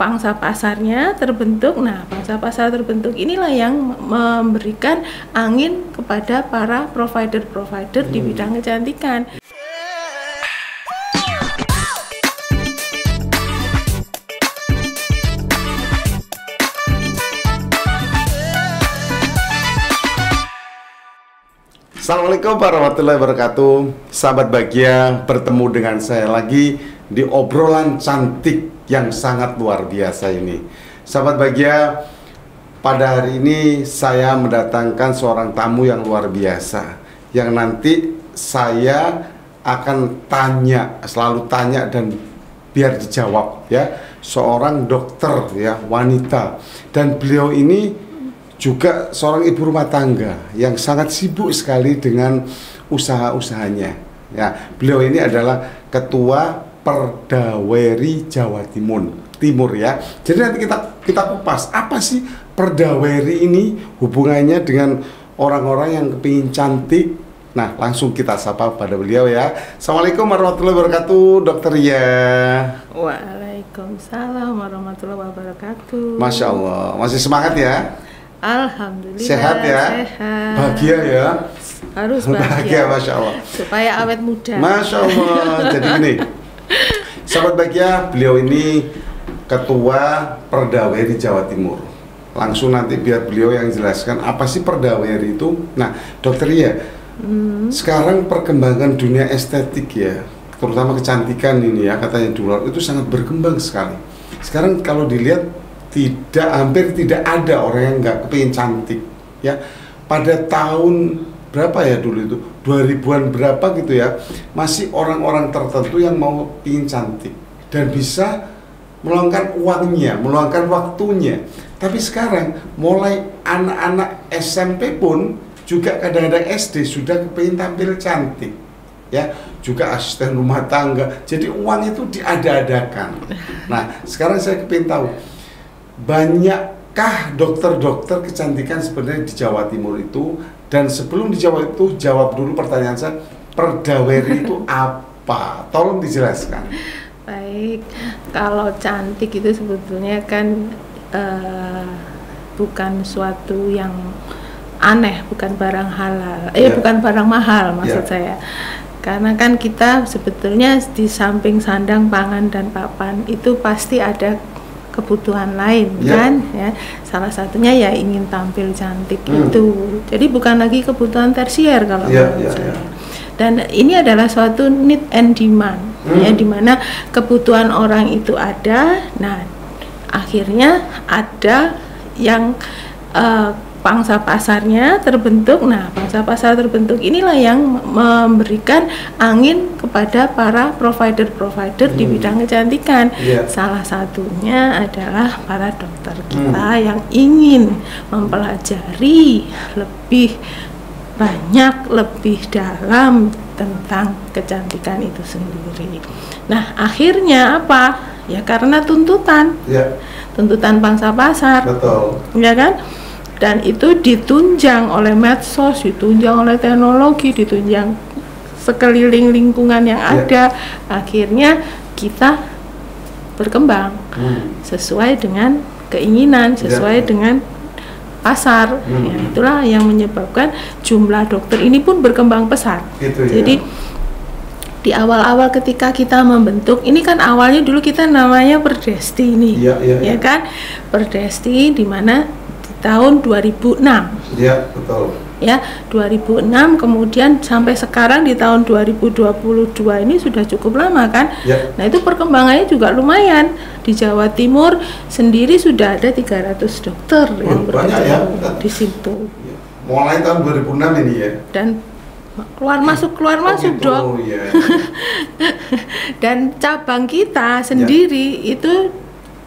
pangsa pasarnya terbentuk. Nah, pangsa pasar terbentuk inilah yang memberikan angin kepada para provider-provider di bidang kecantikan. Assalamualaikum warahmatullahi wabarakatuh. Sahabat bahagia, bertemu dengan saya lagi di obrolan cantik yang sangat luar biasa ini. Sahabat bahagia, pada hari ini saya mendatangkan seorang tamu yang luar biasa, yang nanti saya akan tanya, selalu tanya dan biar dijawab ya. Seorang dokter ya, wanita, dan beliau ini juga seorang ibu rumah tangga yang sangat sibuk sekali dengan usaha-usahanya. Ya, beliau ini adalah Ketua Perdaweri Jawa Timur ya. Jadi nanti kita kupas apa sih Perdaweri ini, hubungannya dengan orang-orang yang kepingin cantik. Nah, langsung kita sapa pada beliau ya. Assalamualaikum warahmatullahi wabarakatuh, Dokter ya. Waalaikumsalam warahmatullahi wabarakatuh. Masya Allah, masih semangat ya? Alhamdulillah. Sehat ya? Sehat. Bahagia ya? Harus bahagia. Masya Allah. Supaya awet muda. Masya Allah. Jadi gini, sahabat bahagia, beliau ini Ketua Perdaweri Jawa Timur. Langsung nanti biar beliau yang jelaskan apa sih Perdaweri itu. Nah, Dokter ya, sekarang perkembangan dunia estetik ya, terutama kecantikan ini ya, katanya di luar itu sangat berkembang sekali. Sekarang kalau dilihat, hampir tidak ada orang yang nggak kepingin cantik ya. Pada tahun berapa ya dulu itu, 2000-an berapa gitu ya, masih orang-orang tertentu yang mau ingin cantik dan bisa meluangkan uangnya, meluangkan waktunya. Tapi sekarang mulai anak-anak SMP pun juga kadang-kadang SD sudah kepingin tampil cantik ya, juga asisten rumah tangga. Jadi uang itu diada-adakan. Nah, sekarang saya kepingin tahu, banyakkah dokter-dokter kecantikan sebenarnya di Jawa Timur itu? Dan sebelum dijawab itu, jawab dulu pertanyaan saya, Perdaweri itu apa? Tolong dijelaskan. Baik, kalau cantik itu sebetulnya kan bukan suatu yang aneh, bukan barang halal, bukan barang mahal maksud saya. Karena kan kita sebetulnya di samping sandang, pangan, dan papan itu pasti ada kebutuhan lain kan ya, salah satunya ya ingin tampil cantik itu. Jadi bukan lagi kebutuhan tersier kalau menurut saya. Dan ini adalah suatu need and demand ya, dimana kebutuhan orang itu ada. Nah, akhirnya ada yang pangsa pasarnya terbentuk. Nah, pangsa pasar terbentuk inilah yang memberikan angin kepada para provider-provider di bidang kecantikan. Salah satunya adalah para dokter kita yang ingin mempelajari lebih banyak, lebih dalam tentang kecantikan itu sendiri. Nah, akhirnya apa? Ya karena tuntutan. Tuntutan pangsa pasar. Betul. Ya kan? Dan itu ditunjang oleh medsos, ditunjang oleh teknologi, ditunjang sekeliling lingkungan yang ada. Akhirnya kita berkembang sesuai dengan keinginan, sesuai dengan pasar. Ya, itulah yang menyebabkan jumlah dokter ini pun berkembang pesat. Jadi di awal-awal ketika kita membentuk, ini kan awalnya dulu kita namanya Perdesti ini, ya kan? Perdesti di mana tahun 2006. Ya, betul. Ya, 2006 kemudian sampai sekarang di tahun 2022 ini sudah cukup lama kan? Nah, itu perkembangannya juga lumayan. Di Jawa Timur sendiri sudah ada 300 dokter yang bekerja di situ. Mulai tahun 2006 ini ya. Dan keluar masuk dok. Dan cabang kita sendiri itu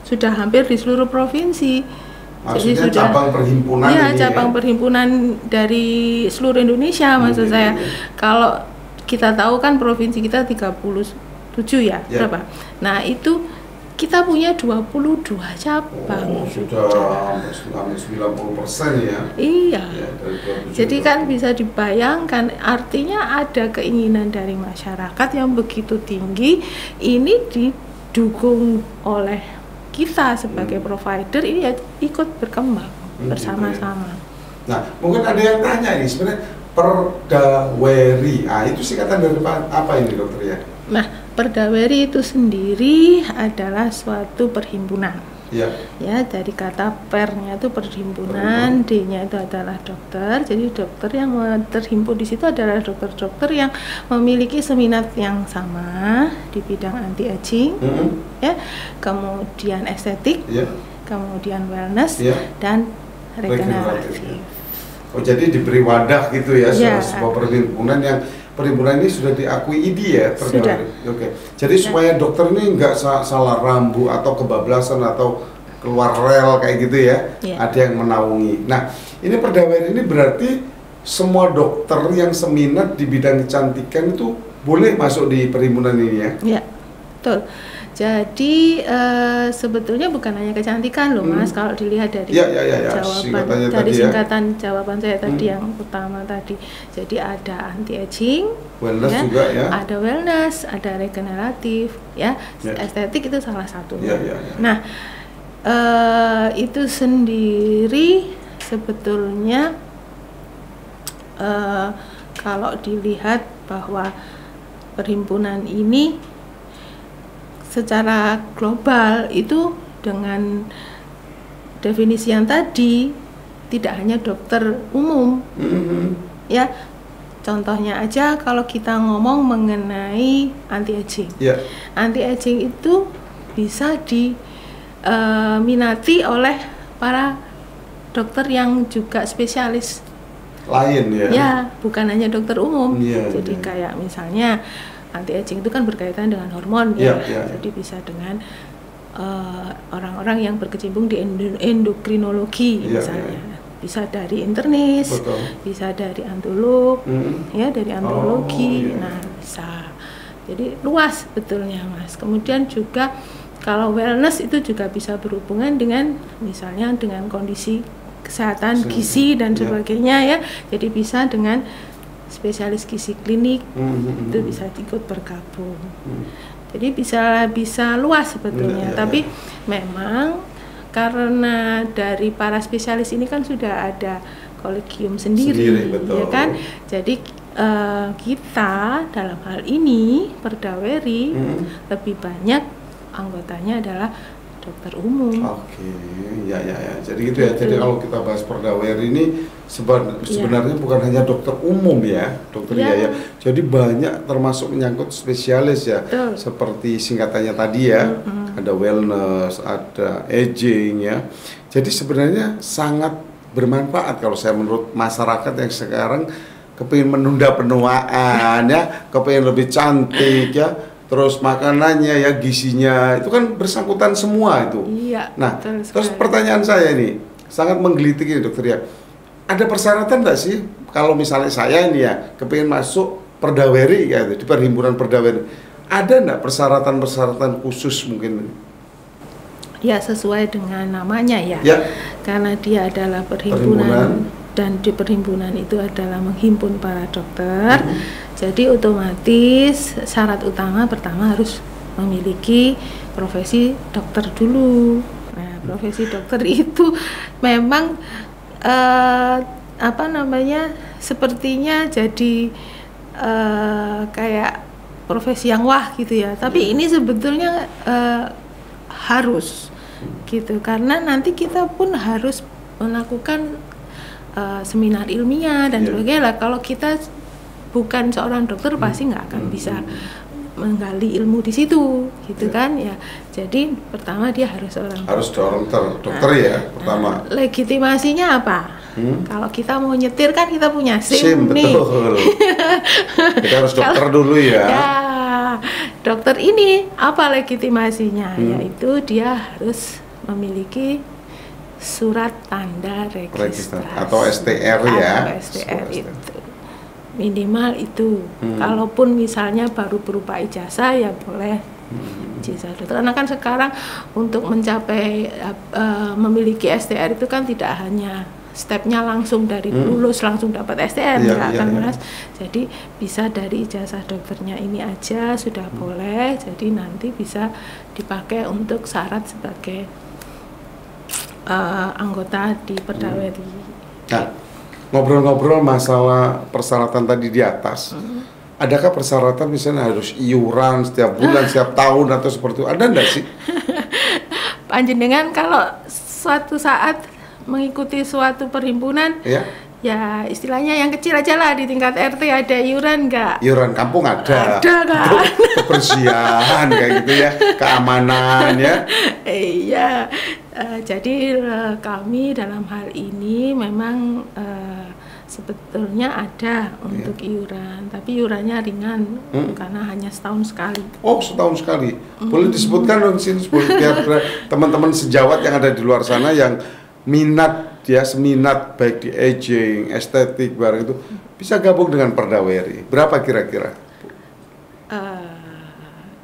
sudah hampir di seluruh provinsi. Maksudnya jadi sudah cabang perhimpunan cabang perhimpunan dari seluruh Indonesia maksud saya. Kalau kita tahu kan provinsi kita 37 ya, berapa? Nah, itu kita punya 22 cabang. Sudah 90% ya. Iya. Jadi kan bisa dibayangkan, artinya ada keinginan dari masyarakat yang begitu tinggi, ini didukung oleh kita sebagai provider ini ya ikut berkembang bersama-sama. Nah, mungkin ada yang tanya ini sebenarnya Perdaweri, itu singkatan dari apa ini dokter ya? Nah, Perdaweri itu sendiri adalah suatu perhimpunan. Ya. Ya, dari kata pernya itu perhimpunan, D-nya itu adalah dokter. Jadi dokter yang terhimpun di situ adalah dokter-dokter yang memiliki seminat yang sama di bidang anti aging, ya, kemudian estetik, kemudian wellness, dan regeneratif. Oh, jadi diberi wadah gitu ya, sebuah perhimpunan yang perhimpunan ini sudah diakui IDI ya, Sudah. Oke. Jadi supaya dokter ini nggak salah rambu atau kebablasan atau keluar rel kayak gitu ya, ada yang menaungi. Nah, ini Perdaweri ini berarti semua dokter yang seminat di bidang kecantikan itu boleh masuk di perhimpunan ini ya? Iya, betul. Jadi sebetulnya bukan hanya kecantikan loh Mas, kalau dilihat dari jawaban dari singkatan jawaban saya tadi yang utama tadi. Jadi ada anti aging, wellness juga ya. Ada wellness, ada regeneratif, ya. Estetik itu salah satunya. Nah, itu sendiri sebetulnya kalau dilihat bahwa perhimpunan ini secara global itu dengan definisi yang tadi tidak hanya dokter umum, ya. Contohnya aja kalau kita ngomong mengenai anti aging, anti aging itu bisa diminati oleh para dokter yang juga spesialis lain ya. Ya, bukan hanya dokter umum. Jadi kayak misalnya anti aging itu kan berkaitan dengan hormon ya. Jadi bisa dengan orang-orang yang berkecimpung di endokrinologi misalnya. Bisa dari internis, bisa dari antolog, ya dari antologi. Nah, bisa. Jadi luas betulnya Mas. Kemudian juga kalau wellness itu juga bisa berhubungan dengan misalnya dengan kondisi kesehatan gizi dan sebagainya ya. Jadi bisa dengan spesialis gizi klinik itu bisa ikut bergabung. Jadi bisa luas sebetulnya. Tapi memang karena dari para spesialis ini kan sudah ada kolegium sendiri ya kan. Jadi kita dalam hal ini Perdaweri lebih banyak anggotanya adalah dokter umum. Oke, ya. Jadi gitu ya. Jadi kalau kita bahas Perdaweri ini sebenarnya bukan hanya dokter umum ya, dokter ya. Jadi banyak termasuk menyangkut spesialis ya. Seperti singkatannya tadi ya. Ada wellness, ada aging ya. Jadi sebenarnya sangat bermanfaat kalau saya menurut masyarakat yang sekarang kepingin menunda penuaan ya, kepingin lebih cantik ya. Terus makanannya ya, gizinya itu kan bersangkutan semua itu. Nah, terus pertanyaan saya ini sangat menggelitik ini dokter ya. Ada persyaratan nggak sih kalau misalnya saya ini ya kepingin masuk Perdaweri ya di perhimpunan Perdaweri, ada nggak persyaratan khusus mungkin? Ya sesuai dengan namanya ya. Karena dia adalah perhimpunan. Dan di perhimpunan itu adalah menghimpun para dokter. Jadi otomatis syarat utama pertama harus memiliki profesi dokter dulu. Nah, profesi dokter itu memang sepertinya jadi kayak profesi yang wah gitu ya. Tapi ini sebetulnya harus gitu, karena nanti kita pun harus melakukan seminar ilmiah dan sebagainya. Kalau kita bukan seorang dokter pasti nggak akan bisa menggali ilmu di situ, gitu kan ya. Jadi pertama dia harus dokter ya pertama. Legitimasinya apa? Kalau kita mau nyetir kan kita punya SIM nih. Betul. Kita harus dokter dulu ya. Dokter ini apa legitimasinya? Yaitu dia harus memiliki surat tanda registrasi atau STR ya. STR itu minimal itu. Kalaupun misalnya baru berupa ijazah ya boleh ijazah dokter. Karena kan sekarang untuk mencapai memiliki STR itu kan tidak hanya stepnya langsung dari lulus langsung dapat STM, enggak kan Mas. Jadi bisa dari ijazah dokternya ini aja sudah boleh, jadi nanti bisa dipakai untuk syarat sebagai anggota di Perdaweri. Nah, ngobrol-ngobrol masalah persyaratan tadi di atas, adakah persyaratan misalnya harus iuran setiap bulan, setiap tahun atau seperti itu? Ada enggak sih? Panjenengan kalau suatu saat mengikuti suatu perhimpunan, ya istilahnya yang kecil aja lah, di tingkat RT ada iuran enggak? Iuran kampung ada kan? Kebersihan kayak gitu ya, keamanan ya. Iya, jadi kami dalam hal ini memang sebetulnya ada untuk iuran, tapi iurannya ringan karena hanya setahun sekali. Oh, setahun sekali. Boleh disebutkan dong sini biar teman-teman sejawat yang ada di luar sana yang minat ya, seminat baik di aging, estetik barang itu bisa gabung dengan Perdaweri. Berapa kira-kira?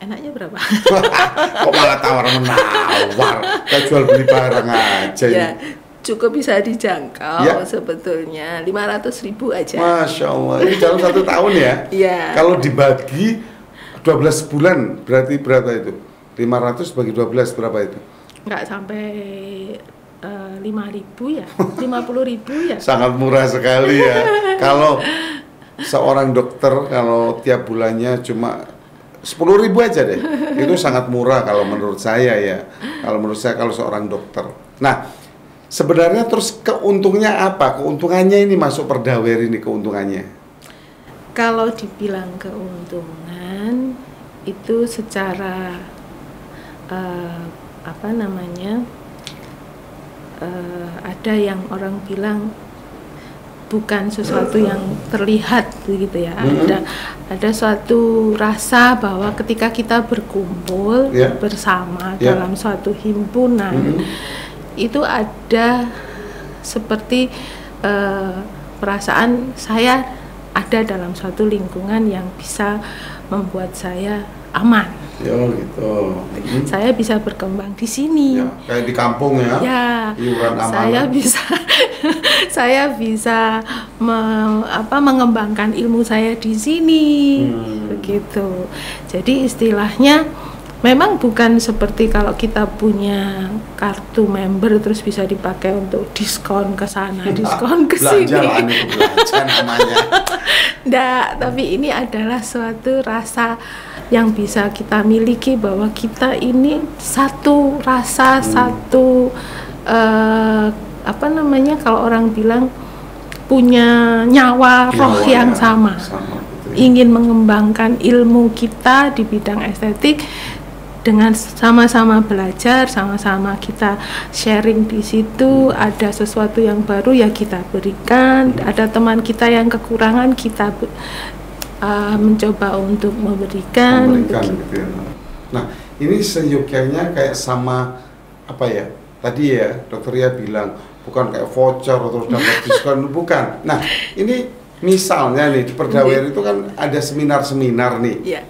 Enaknya berapa? Kok malah tawar-menawar? Kita jual beli barang aja ya, ini. Cukup bisa dijangkau sebetulnya 500.000 aja. Masya Allah, ini dalam 1 tahun ya? Iya. Kalau dibagi 12 bulan berarti berapa itu? 500 bagi 12 berapa itu? Nggak sampai 5.000 ya, 50.000 ya. Sangat murah sekali ya. Kalau seorang dokter kalau tiap bulannya cuma 10.000 aja deh, itu sangat murah kalau menurut saya ya. Kalau menurut saya kalau seorang dokter. Nah, sebenarnya terus keuntungnya apa? Keuntungannya ini masuk Perdaweri ini keuntungannya? Kalau dibilang keuntungan itu secara ada yang orang bilang bukan sesuatu yang terlihat begitu ya. Ada suatu rasa bahwa ketika kita berkumpul bersama dalam suatu himpunan itu ada seperti perasaan saya ada dalam suatu lingkungan yang bisa membuat saya aman. Ya gitu. Saya bisa berkembang di sini. Ya, kayak di kampung ya. Ya. Iuran aman. Saya bisa mengembangkan ilmu saya di sini. Begitu. Jadi istilahnya memang bukan seperti kalau kita punya kartu member terus bisa dipakai untuk diskon ke sana, diskon ke sini. Belanja namanya. Nggak, tapi ini adalah suatu rasa yang bisa kita miliki bahwa kita ini satu rasa, satu kalau orang bilang punya nyawa roh yang sama. Ingin mengembangkan ilmu kita di bidang estetik dengan sama-sama belajar, sama-sama kita sharing di situ. Ada sesuatu yang baru ya kita berikan, ada teman kita yang kekurangan kita mencoba untuk memberikan gitu ya. Nah, ini seyogyanya kayak sama apa ya? Tadi ya, Dokter Ria bilang bukan kayak voucher atau dapat diskon, bukan. Nah, ini misalnya nih di Perdaweri itu kan ada seminar-seminar nih. Iya.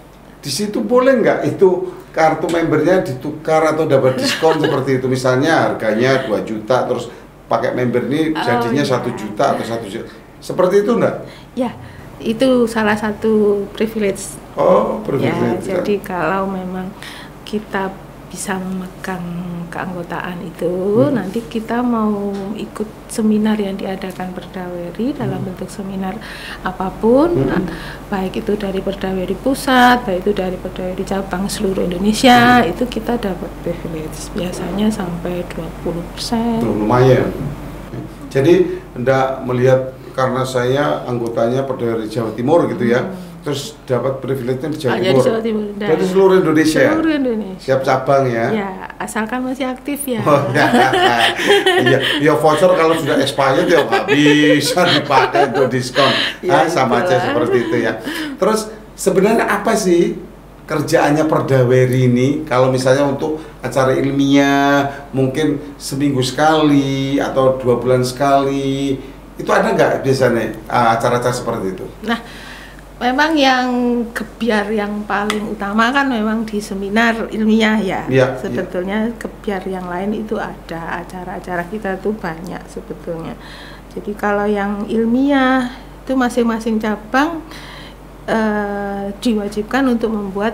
Di situ boleh nggak itu kartu membernya ditukar atau dapat diskon seperti itu? Misalnya harganya 2 juta terus pakai member ini jadinya 1 juta atau 1 juta. Seperti itu enggak? Ya, itu salah satu privilege. Oh, privilege. Ya, jadi kalau memang kita bisa memegang keanggotaan itu, nanti kita mau ikut seminar yang diadakan Perdaweri dalam bentuk seminar apapun, baik itu dari Perdaweri pusat, baik itu dari Perdaweri cabang seluruh Indonesia, itu kita dapat privilege biasanya sampai 20%. Lumayan. Jadi Anda melihat karena saya anggotanya Perdaweri Jawa Timur gitu ya, terus dapat privilege-nya di Jawa Timur. Jawa Timur. Berarti seluruh Indonesia. Seluruh Indonesia. Siap cabang ya. Ya, asalkan masih aktif ya. Oh, iya, ya voucher kalau sudah expired ya nggak bisa dipakai untuk diskon. Ya, sama aja seperti itu ya. Terus sebenarnya apa sih kerjaannya Perdaweri ini? Kalau misalnya untuk acara ilmiah mungkin seminggu sekali atau 2 bulan sekali, itu ada nggak biasanya acara-acara seperti itu? Nah, Memang yang gebyar yang paling utama kan memang di seminar ilmiah ya. Sebetulnya gebyar yang lain itu ada, acara-acara kita tuh banyak sebetulnya. Jadi kalau yang ilmiah itu masing-masing cabang diwajibkan untuk membuat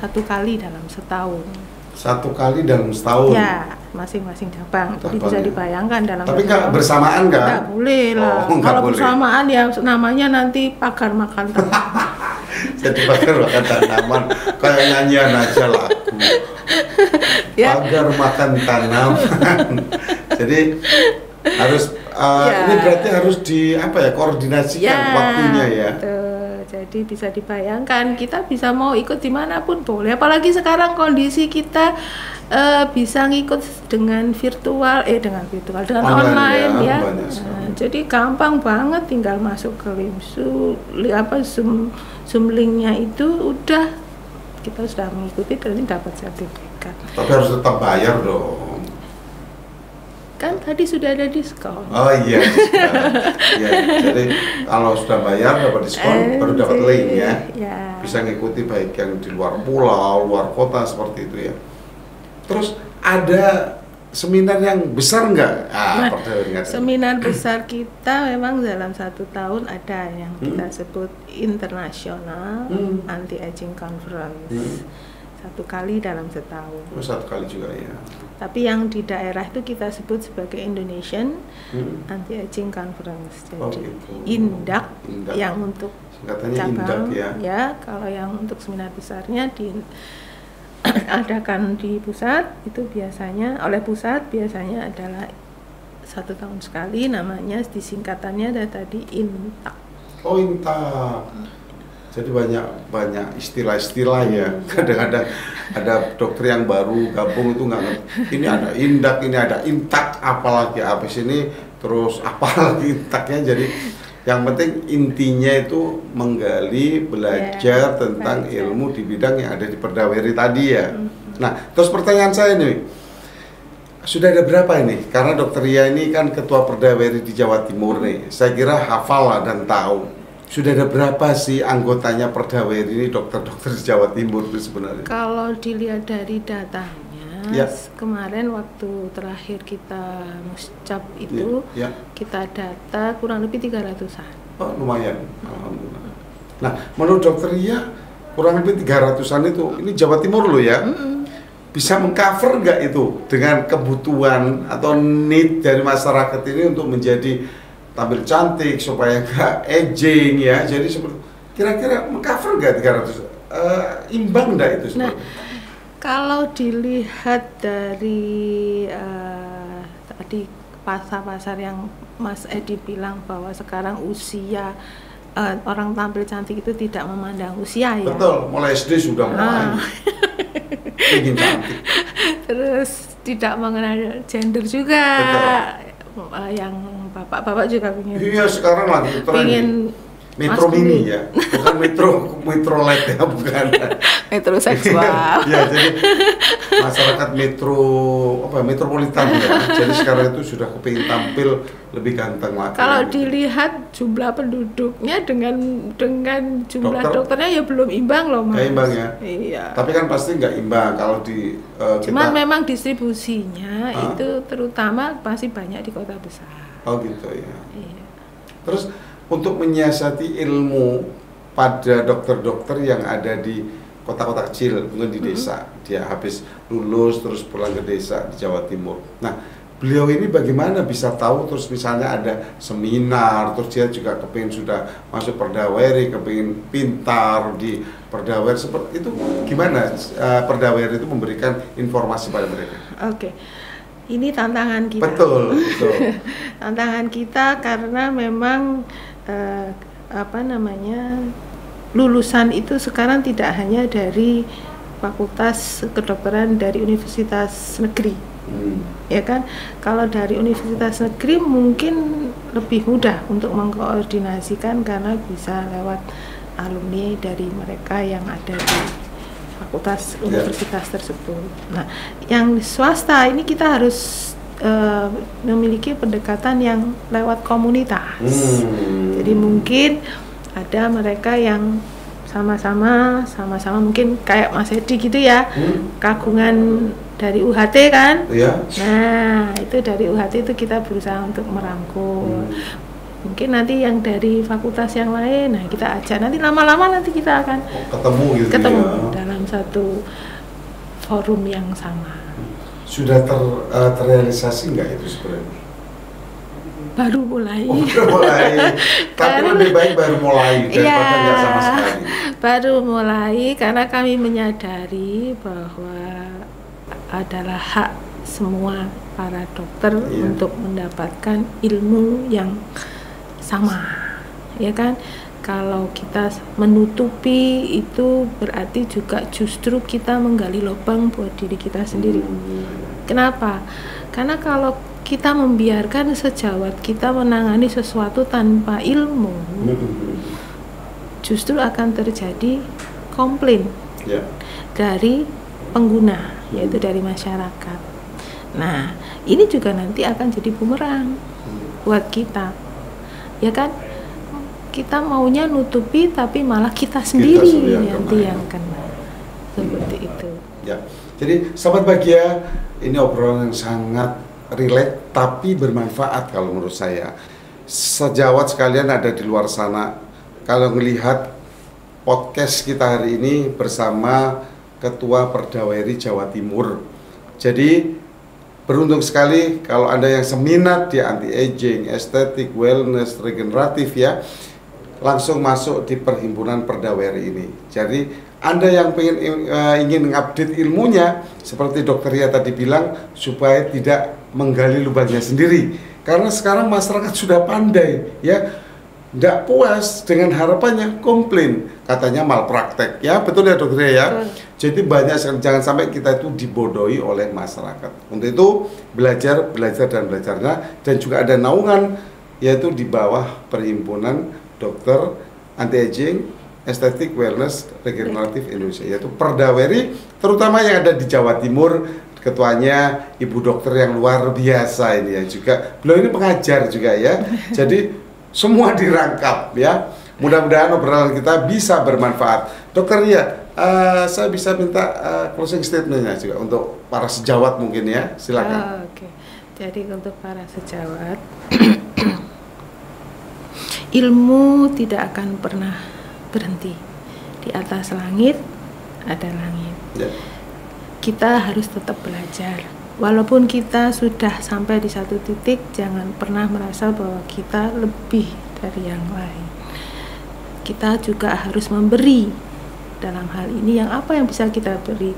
1 kali dalam setahun. 1 kali dalam setahun? Ya, masing-masing cabang. Jadi bisa dibayangkan dalam. Tapi nggak bersamaan kan? Nggak boleh lah. Kalau bersamaan ya namanya nanti pagar makan tanaman. Jadi pagar makan tanaman kayak nyanyian aja lagu. Pagar makan tanaman. Jadi harus ini berarti harus koordinasikan waktunya ya. Jadi bisa dibayangkan kita bisa mau ikut dimanapun boleh, apalagi sekarang kondisi kita bisa ngikut dengan online ya. Jadi gampang banget, tinggal masuk ke Zoom linknya itu udah kita sudah mengikuti dan dapat sertifikat. Tapi harus tetap bayar dong. Kan tadi sudah ada diskon. Oh iya, ya, jadi kalau sudah bayar dapat diskon baru dapat link ya. Bisa ngikuti baik yang di luar pulau, luar kota seperti itu ya. Terus ada seminar yang besar nggak? Seminar besar kita memang dalam 1 tahun ada yang kita sebut International Anti-Aging Conference. 1 kali dalam setahun. 1 kali juga ya. Tapi yang di daerah itu kita sebut sebagai Indonesian Anti-Aging Conference. Jadi INDAC yang untuk cabang ya. Kalau yang untuk seminar besarnya diadakan di pusat itu biasanya adalah 1 tahun sekali, namanya disingkatannya ada tadi INTAC. Oh, INTAC. Jadi banyak istilah-istilah ya. Kadang-kadang ada dokter yang baru gabung itu nggak ngerti. Ini ada INDAC, ini ada INTAC, apalagi habis ini terus apalagi INTAC-nya. Jadi yang penting intinya itu menggali, belajar tentang ilmu di bidang yang ada di Perdaweri tadi ya. Nah, terus pertanyaan saya nih, sudah ada berapa ini? Karena Dokter Ria ini kan ketua Perdaweri di Jawa Timur nih. Saya kira hafal lah dan tahu. Sudah ada berapa sih anggotanya Perdaweri ini, dokter-dokter di Jawa Timur itu sebenarnya? Kalau dilihat dari datanya, kemarin waktu terakhir kita muscap itu, kita data kurang lebih 300-an. Oh, lumayan, alhamdulillah. Nah, menurut Dokter Ria, kurang lebih 300-an itu, ini Jawa Timur loh ya, bisa mengcover nggak itu dengan kebutuhan atau need dari masyarakat ini untuk menjadi tampil cantik supaya nggak aging ya, jadi seperti kira-kira mengcover nggak 300 imbang nggak itu seperti? Kalau dilihat dari tadi pasar-pasar yang Mas Edi bilang bahwa sekarang usia orang tampil cantik itu tidak memandang usia ya. Betul, mulai SD sudah mulai ingin cantik. Terus tidak mengenal gender juga. Betul. Yang bapak-bapak juga ingin. Iya, sekarang lagi tren metro mini ya, bukan metro light ya, bukan metro seksual. Ya, jadi masyarakat metropolitan ya. Jadi sekarang itu sudah kepingin tampil lebih ganteng lagi. Kalau dilihat jumlah penduduknya dengan jumlah dokternya ya belum imbang loh, Mas. Gak imbang ya. Iya. Tapi kan pasti nggak imbang kalau di cuman memang distribusinya itu terutama pasti banyak di kota besar. Oh gitu ya. Iya. Terus untuk menyiasati ilmu pada dokter-dokter yang ada di kota-kota kecil, mungkin di desa, dia habis lulus terus pulang ke desa di Jawa Timur. Nah, beliau ini bagaimana bisa tahu, terus misalnya ada seminar, terus dia juga kepingin sudah masuk Perdaweri, kepingin pintar di Perdaweri, seperti itu gimana Perdaweri itu memberikan informasi pada mereka? Oke. Ini tantangan kita. Betul. Tantangan kita karena memang lulusan itu sekarang tidak hanya dari fakultas kedokteran dari universitas negeri, ya kan? Kalau dari universitas negeri mungkin lebih mudah untuk mengkoordinasikan karena bisa lewat alumni dari mereka yang ada di fakultas universitas tersebut. Nah, yang swasta ini kita harus memiliki pendekatan yang lewat komunitas. Jadi mungkin ada mereka yang sama-sama mungkin kayak Mas Edi gitu ya, kagungan dari UHT kan. Iya. Nah, itu dari UHT itu kita berusaha untuk merangkul. Mungkin nanti yang dari fakultas yang lain, nah kita ajak, nanti lama-lama nanti kita akan ketemu gitu ketemu ya. dalam satu forum yang sama. Sudah terrealisasi nggak itu sebenarnya? Baru mulai. Baru mulai. Tapi lebih baik baru mulai daripada nggak sama sekali. Baru mulai karena kami menyadari bahwa adalah hak semua para dokter untuk mendapatkan ilmu yang sama, ya kan? Kalau kita menutupi itu berarti juga justru kita menggali lubang buat diri kita sendiri. Kenapa? Karena kalau kita membiarkan sejawat kita menangani sesuatu tanpa ilmu, justru akan terjadi komplain dari pengguna, yaitu dari masyarakat. Nah, ini juga nanti akan jadi bumerang buat kita, ya kan? Kita maunya nutupi tapi malah kita sendiri nanti yang kena, seperti itu. Ya, jadi sahabat bahagia, ini obrolan yang sangat relate tapi bermanfaat kalau menurut saya. Sejawat sekalian ada di luar sana, kalau melihat podcast kita hari ini bersama Ketua Perdaweri Jawa Timur. Jadi beruntung sekali kalau Anda yang seminat di anti-aging, estetik, wellness, regeneratif ya, langsung masuk di Perhimpunan Perdaweri ini. Jadi Anda yang ingin mengupdate ilmunya, seperti Dokter Ria tadi bilang, supaya tidak menggali lubangnya sendiri. Karena sekarang masyarakat sudah pandai, ya, tidak puas dengan harapannya, komplain, katanya malpraktek, ya betul ya Dokter Ria ya. Jadi banyak, jangan sampai kita itu dibodohi oleh masyarakat. Untuk itu belajar dan belajarnya, dan juga ada naungan, yaitu di bawah Perhimpunan Dokter Anti-Aging, Estetik, Wellness, Regeneratif Indonesia, yaitu Perdaweri, terutama yang ada di Jawa Timur. Ketuanya Ibu Dokter yang luar biasa ini ya, juga beliau ini pengajar juga ya. Jadi semua dirangkap ya. Mudah-mudahan obrolan kita bisa bermanfaat. Dokter Ria, saya bisa minta closing statement-nya juga untuk para sejawat mungkin ya, silakan. Oke. Jadi untuk para sejawat, ilmu tidak akan pernah berhenti. Di atas langit ada langit. Ya. Kita harus tetap belajar. Walaupun kita sudah sampai di satu titik, jangan pernah merasa bahwa kita lebih dari yang lain. Kita juga harus memberi. Dalam hal ini yang apa yang bisa kita beri,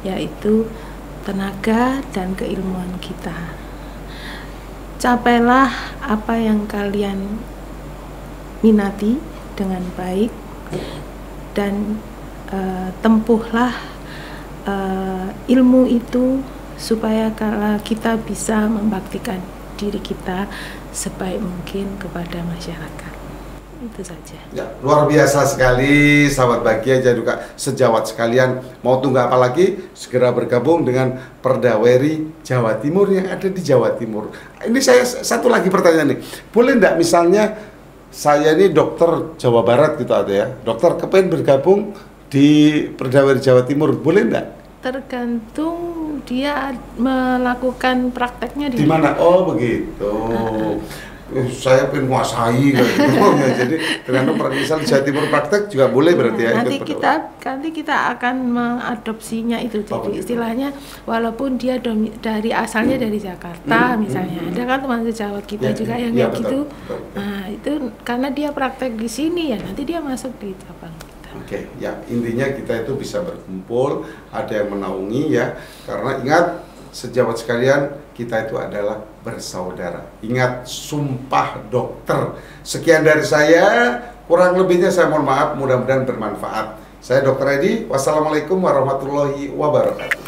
yaitu tenaga dan keilmuan kita. Capailah apa yang kalian minati dengan baik, dan tempuhlah ilmu itu supaya kalau kita bisa membaktikan diri kita sebaik mungkin kepada masyarakat. Itu saja. Ya, luar biasa sekali sahabat bahagia, dan juga sejawat sekalian. Mau tunggu apa lagi? Segera bergabung dengan Perdaweri Jawa Timur yang ada di Jawa Timur. Ini saya satu lagi pertanyaan nih. Boleh enggak misalnya saya ini dokter Jawa Barat gitu ada ya, dokter kepengen bergabung di Perdaweri Jawa Timur, boleh enggak? Tergantung dia melakukan prakteknya di mana. Oh begitu. Saya pengen menguasai gitu. Jadi tergantung misal di Jawa Timur praktek juga boleh berarti ya. Nanti kita akan mengadopsinya itu. Jadi istilahnya walaupun dia dari asalnya dari Jakarta misalnya, ada kan teman sejawat kita juga yang kayak gitu. Betul. Nah itu karena dia praktek di sini ya, nanti dia masuk di cabang kita. Oke, ya intinya kita itu bisa berkumpul, ada yang menaungi ya. Karena ingat sejawat sekalian, kita itu adalah bersaudara. Ingat sumpah dokter. Sekian dari saya, kurang lebihnya saya mohon maaf, mudah-mudahan bermanfaat. Saya Dr. Edi, wassalamualaikum warahmatullahi wabarakatuh.